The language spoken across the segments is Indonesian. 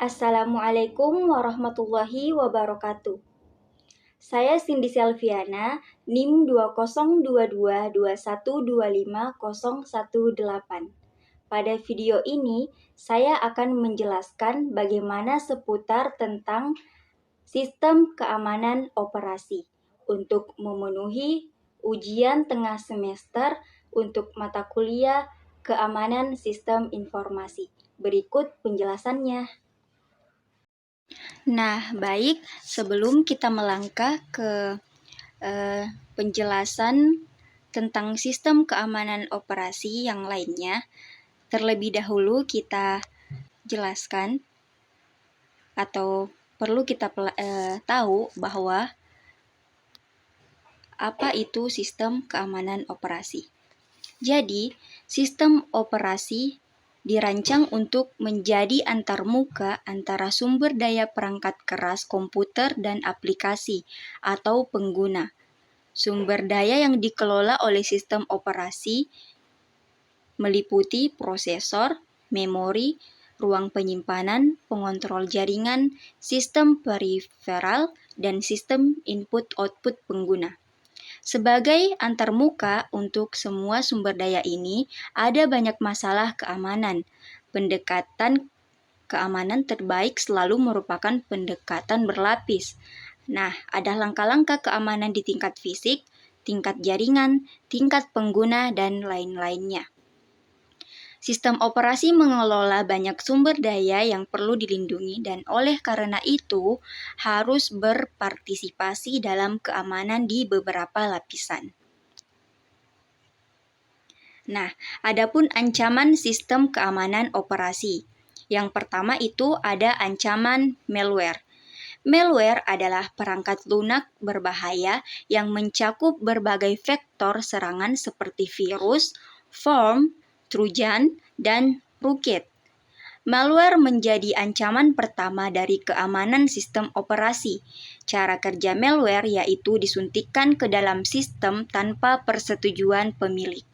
Assalamualaikum warahmatullahi wabarakatuh. Saya Cindy Selviana, NIM 202221250118. Pada video ini, saya akan menjelaskan bagaimana seputar tentang sistem keamanan operasi untuk memenuhi ujian tengah semester untuk mata kuliah keamanan sistem informasi. Berikut penjelasannya. Nah, baik, sebelum kita melangkah ke penjelasan tentang sistem keamanan operasi yang lainnya, terlebih dahulu kita jelaskan atau perlu kita tahu bahwa apa itu sistem keamanan operasi. Jadi, sistem operasi dirancang untuk menjadi antarmuka antara sumber daya perangkat keras komputer dan aplikasi atau pengguna. Sumber daya yang dikelola oleh sistem operasi meliputi prosesor, memori, ruang penyimpanan, pengontrol jaringan, sistem periferal, dan sistem input-output pengguna. Sebagai antarmuka untuk semua sumber daya ini, ada banyak masalah keamanan. Pendekatan keamanan terbaik selalu merupakan pendekatan berlapis. Nah, ada langkah-langkah keamanan di tingkat fisik, tingkat jaringan, tingkat pengguna, dan lain-lainnya. Sistem operasi mengelola banyak sumber daya yang perlu dilindungi dan oleh karena itu harus berpartisipasi dalam keamanan di beberapa lapisan. Nah, adapun ancaman sistem keamanan operasi. Yang pertama itu ada ancaman malware. Malware adalah perangkat lunak berbahaya yang mencakup berbagai vektor serangan seperti virus, worm, trojan, dan rootkit. Malware menjadi ancaman pertama dari keamanan sistem operasi. Cara kerja malware yaitu disuntikkan ke dalam sistem tanpa persetujuan pemilik,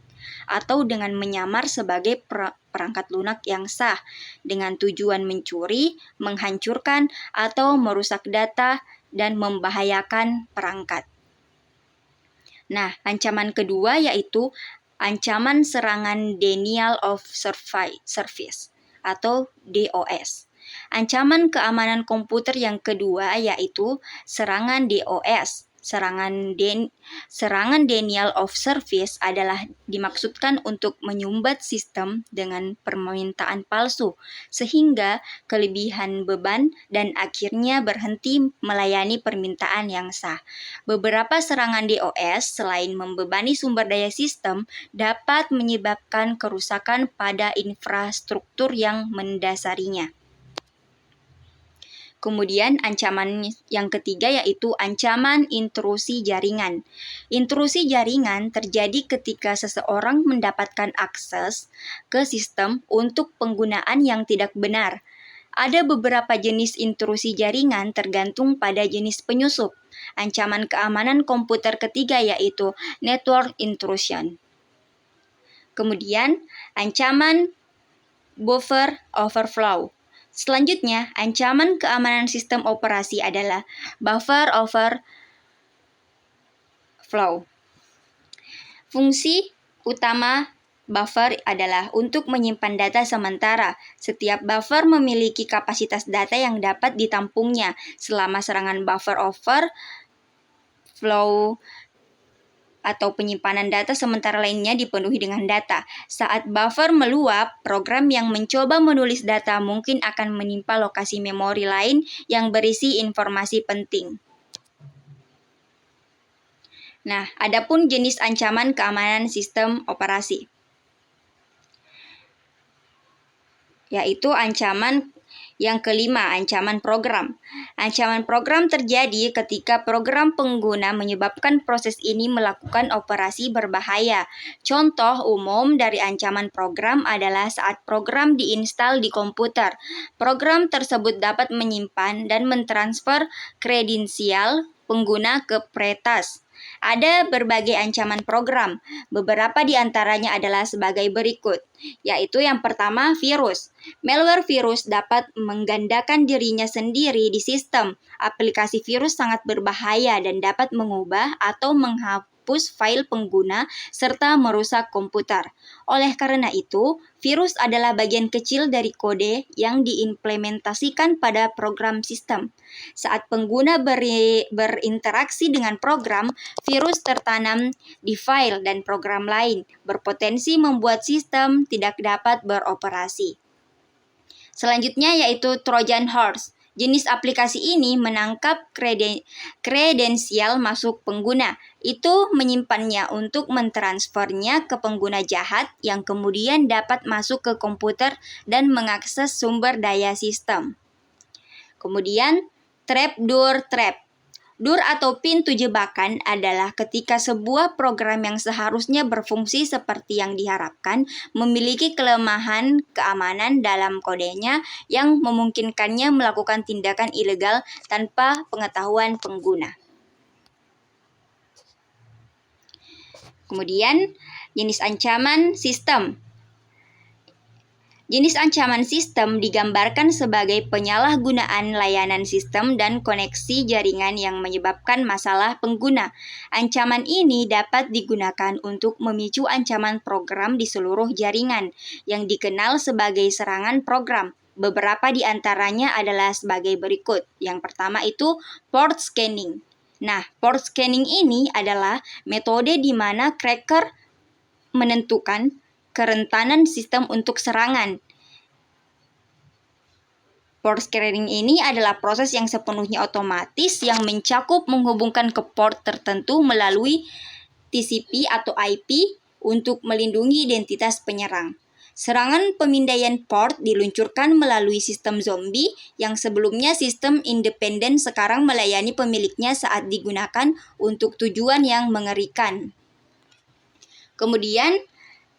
atau dengan menyamar sebagai perangkat lunak yang sah, dengan tujuan mencuri, menghancurkan, atau merusak data dan membahayakan perangkat. Nah, ancaman kedua yaitu ancaman serangan denial of service atau DOS. Ancaman keamanan komputer yang kedua yaitu serangan DOS. Serangan denial of service adalah dimaksudkan untuk menyumbat sistem dengan permintaan palsu, sehingga kelebihan beban dan akhirnya berhenti melayani permintaan yang sah. Beberapa serangan DOS selain membebani sumber daya sistem, dapat menyebabkan kerusakan pada infrastruktur yang mendasarinya. Kemudian ancaman yang ketiga yaitu ancaman intrusi jaringan. Intrusi jaringan terjadi ketika seseorang mendapatkan akses ke sistem untuk penggunaan yang tidak benar. Ada beberapa jenis intrusi jaringan tergantung pada jenis penyusup. Ancaman keamanan komputer ketiga yaitu network intrusion. Kemudian ancaman buffer overflow. Selanjutnya, ancaman keamanan sistem operasi adalah buffer overflow. Fungsi utama buffer adalah untuk menyimpan data sementara. Setiap buffer memiliki kapasitas data yang dapat ditampungnya selama serangan buffer overflow atau penyimpanan data sementara lainnya dipenuhi dengan data. Saat buffer meluap, program yang mencoba menulis data mungkin akan menimpa lokasi memori lain yang berisi informasi penting. Nah, adapun jenis ancaman keamanan sistem operasi, yaitu ancaman yang kelima, ancaman program. Ancaman program terjadi ketika program pengguna menyebabkan proses ini melakukan operasi berbahaya. Contoh umum dari ancaman program adalah saat program diinstal di komputer. Program tersebut dapat menyimpan dan mentransfer kredensial pengguna ke peretas. Ada berbagai ancaman program. Beberapa di antaranya adalah sebagai berikut, yaitu yang pertama virus. Malware virus dapat menggandakan dirinya sendiri di sistem. Aplikasi virus sangat berbahaya dan dapat mengubah atau menghapus file pengguna serta merusak komputer. Oleh karena itu, virus adalah bagian kecil dari kode yang diimplementasikan pada program sistem. Saat pengguna berinteraksi dengan program, virus tertanam di file dan program lain, berpotensi membuat sistem tidak dapat beroperasi. Selanjutnya yaitu Trojan Horse. Jenis aplikasi ini menangkap kredensial masuk pengguna. Itu menyimpannya untuk mentransfernya ke pengguna jahat yang kemudian dapat masuk ke komputer dan mengakses sumber daya sistem. Kemudian, trapdoor trap. Door atau pintu jebakan adalah ketika sebuah program yang seharusnya berfungsi seperti yang diharapkan memiliki kelemahan keamanan dalam kodenya yang memungkinkannya melakukan tindakan ilegal tanpa pengetahuan pengguna. Kemudian, jenis ancaman sistem. Jenis ancaman sistem digambarkan sebagai penyalahgunaan layanan sistem dan koneksi jaringan yang menyebabkan masalah pengguna. Ancaman ini dapat digunakan untuk memicu ancaman program di seluruh jaringan, yang dikenal sebagai serangan program. Beberapa di antaranya adalah sebagai berikut. Yang pertama itu port scanning. Nah, port scanning ini adalah metode di mana cracker menentukan kerentanan sistem untuk serangan. Port scanning ini adalah proses yang sepenuhnya otomatis yang mencakup menghubungkan ke port tertentu melalui TCP atau IP untuk melindungi identitas penyerang. Serangan pemindaian port diluncurkan melalui sistem zombie yang sebelumnya sistem independen sekarang melayani pemiliknya saat digunakan untuk tujuan yang mengerikan. Kemudian,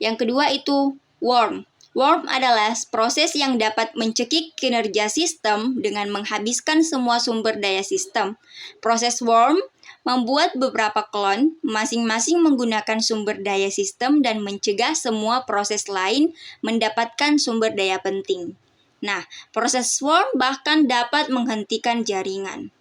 yang kedua itu worm. Worm adalah proses yang dapat mencekik kinerja sistem dengan menghabiskan semua sumber daya sistem. Proses worm membuat beberapa klon, masing-masing menggunakan sumber daya sistem dan mencegah semua proses lain mendapatkan sumber daya penting. Nah, proses worm bahkan dapat menghentikan jaringan.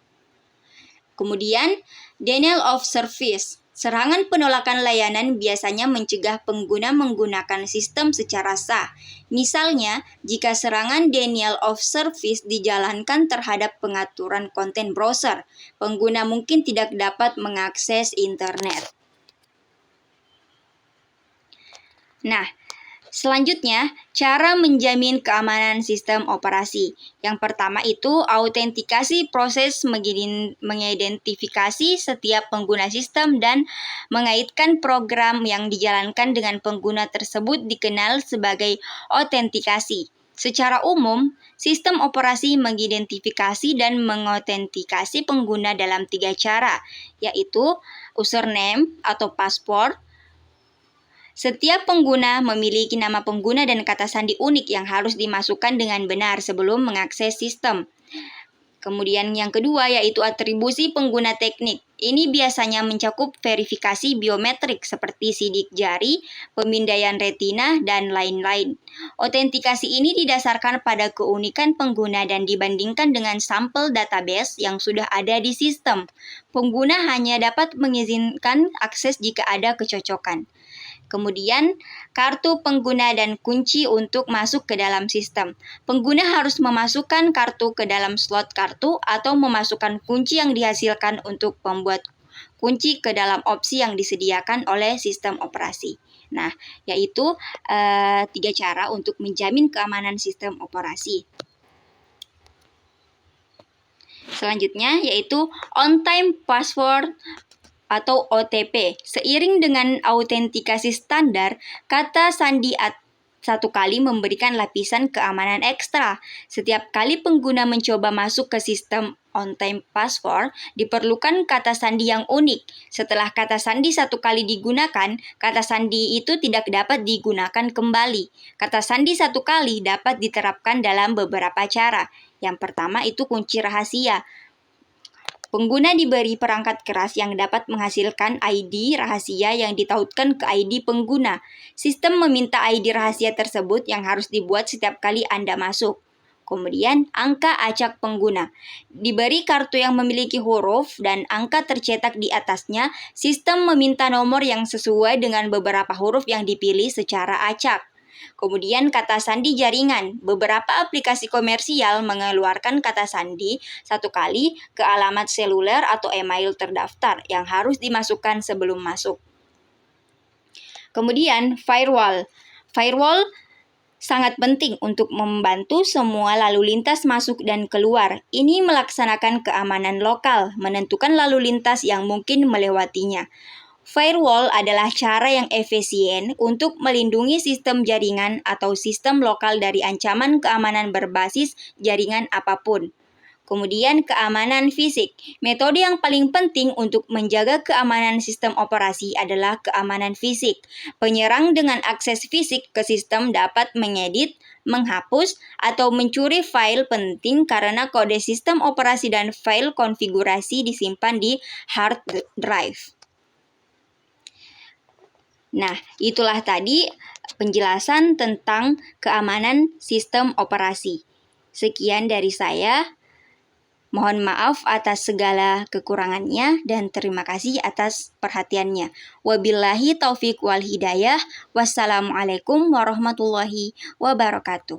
Kemudian, denial of service. Serangan penolakan layanan biasanya mencegah pengguna menggunakan sistem secara sah. Misalnya, jika serangan denial of service dijalankan terhadap pengaturan konten browser, pengguna mungkin tidak dapat mengakses internet. Nah, selanjutnya, cara menjamin keamanan sistem operasi. Yang pertama itu autentikasi, proses mengidentifikasi setiap pengguna sistem dan mengaitkan program yang dijalankan dengan pengguna tersebut dikenal sebagai autentikasi. Secara umum, sistem operasi mengidentifikasi dan mengautentikasi pengguna dalam 3 cara, yaitu username atau password. Setiap pengguna memiliki nama pengguna dan kata sandi unik yang harus dimasukkan dengan benar sebelum mengakses sistem. Kemudian yang kedua yaitu atribusi pengguna teknik. Ini biasanya mencakup verifikasi biometrik seperti sidik jari, pemindaian retina, dan lain-lain. Autentikasi ini didasarkan pada keunikan pengguna dan dibandingkan dengan sampel database yang sudah ada di sistem. Pengguna hanya dapat mengizinkan akses jika ada kecocokan. Kemudian, kartu pengguna dan kunci untuk masuk ke dalam sistem. Pengguna harus memasukkan kartu ke dalam slot kartu atau memasukkan kunci yang dihasilkan untuk membuat kunci ke dalam opsi yang disediakan oleh sistem operasi. Nah, yaitu 3 cara untuk menjamin keamanan sistem operasi. Selanjutnya, yaitu on-time password atau OTP. Seiring dengan autentikasi standar, kata sandi satu kali memberikan lapisan keamanan ekstra. Setiap kali pengguna mencoba masuk ke sistem on-time password, diperlukan kata sandi yang unik. Setelah kata sandi satu kali digunakan, kata sandi itu tidak dapat digunakan kembali. Kata sandi satu kali dapat diterapkan dalam beberapa cara. Yang pertama itu kunci rahasia. Pengguna diberi perangkat keras yang dapat menghasilkan ID rahasia yang ditautkan ke ID pengguna. Sistem meminta ID rahasia tersebut yang harus dibuat setiap kali Anda masuk. Kemudian, angka acak pengguna. Diberi kartu yang memiliki huruf dan angka tercetak di atasnya, sistem meminta nomor yang sesuai dengan beberapa huruf yang dipilih secara acak. Kemudian kata sandi jaringan. Beberapa aplikasi komersial mengeluarkan kata sandi satu kali ke alamat seluler atau email terdaftar yang harus dimasukkan sebelum masuk. Kemudian firewall. Firewall sangat penting untuk membantu semua lalu lintas masuk dan keluar. Ini melaksanakan keamanan lokal, menentukan lalu lintas yang mungkin melewatinya. Firewall adalah cara yang efisien untuk melindungi sistem jaringan atau sistem lokal dari ancaman keamanan berbasis jaringan apapun. Kemudian keamanan fisik. Metode yang paling penting untuk menjaga keamanan sistem operasi adalah keamanan fisik. Penyerang dengan akses fisik ke sistem dapat mengedit, menghapus, atau mencuri file penting karena kode sistem operasi dan file konfigurasi disimpan di hard drive. Nah, itulah tadi penjelasan tentang keamanan sistem operasi. Sekian dari saya. Mohon maaf atas segala kekurangannya dan terima kasih atas perhatiannya. Wabillahi taufik wal hidayah. Wassalamualaikum warahmatullahi wabarakatuh.